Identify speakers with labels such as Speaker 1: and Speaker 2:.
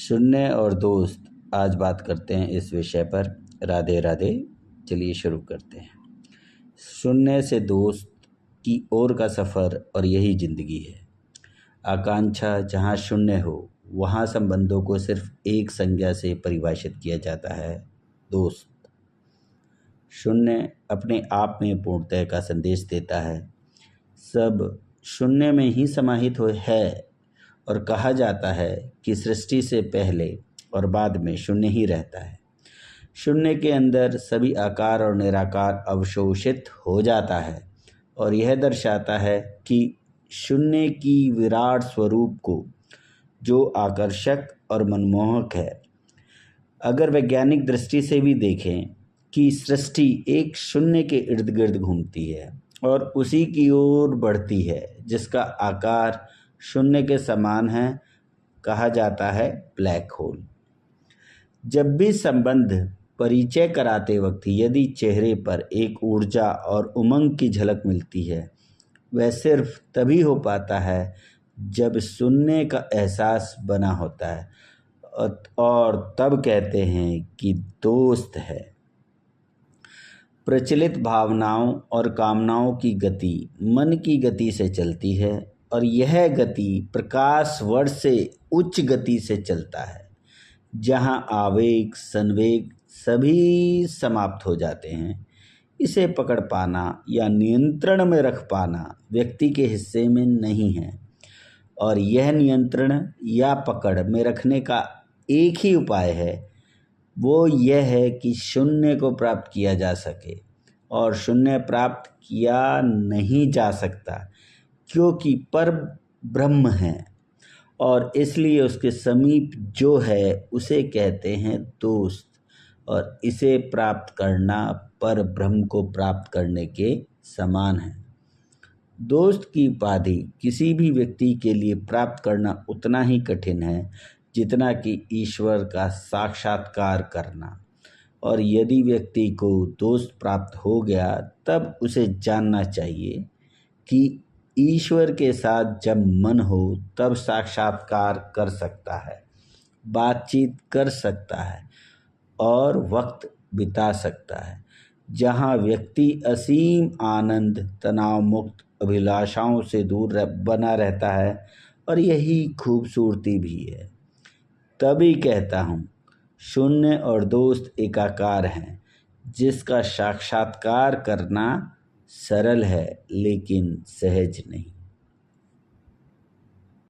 Speaker 1: शून्य और दोस्त, आज बात करते हैं इस विषय पर। राधे राधे। चलिए शुरू करते हैं। शून्य से दोस्त की ओर का सफ़र और यही ज़िंदगी है। आकांक्षा जहाँ शून्य हो वहाँ संबंधों को सिर्फ एक संज्ञा से परिभाषित किया जाता है, दोस्त। शून्य अपने आप में पूर्णतः का संदेश देता है। सब शून्य में ही समाहित हो है और कहा जाता है कि सृष्टि से पहले और बाद में शून्य ही रहता है। शून्य के अंदर सभी आकार और निराकार अवशोषित हो जाता है और यह दर्शाता है कि शून्य की विराट स्वरूप को जो आकर्षक और मनमोहक है। अगर वैज्ञानिक दृष्टि से भी देखें कि सृष्टि एक शून्य के इर्द गिर्द घूमती है और उसी की ओर बढ़ती है जिसका आकार शून्य के समान है, कहा जाता है ब्लैक होल। जब भी संबंध परिचय कराते वक्त यदि चेहरे पर एक ऊर्जा और उमंग की झलक मिलती है, वह सिर्फ तभी हो पाता है जब शून्य का एहसास बना होता है और तब कहते हैं कि दोस्त है। प्रचलित भावनाओं और कामनाओं की गति मन की गति से चलती है और यह गति प्रकाश वर्ष से उच्च गति से चलता है, जहां आवेग संवेग सभी समाप्त हो जाते हैं। इसे पकड़ पाना या नियंत्रण में रख पाना व्यक्ति के हिस्से में नहीं है और यह नियंत्रण या पकड़ में रखने का एक ही उपाय है, वो यह है कि शून्य को प्राप्त किया जा सके। और शून्य प्राप्त किया नहीं जा सकता क्योंकि पर ब्रह्म है और इसलिए उसके समीप जो है उसे कहते हैं दोस्त। और इसे प्राप्त करना पर ब्रह्म को प्राप्त करने के समान है। दोस्त की उपाधि किसी भी व्यक्ति के लिए प्राप्त करना उतना ही कठिन है जितना कि ईश्वर का साक्षात्कार करना। और यदि व्यक्ति को दोस्त प्राप्त हो गया तब उसे जानना चाहिए कि ईश्वर के साथ जब मन हो तब साक्षात्कार कर सकता है, बातचीत कर सकता है और वक्त बिता सकता है, जहाँ व्यक्ति असीम आनंद, तनाव मुक्त, अभिलाषाओं से दूर बना रहता है। और यही खूबसूरती भी है। तभी कहता हूँ, शून्य और दोस्त एकाकार हैं, जिसका साक्षात्कार करना सरल है लेकिन सहज नहीं।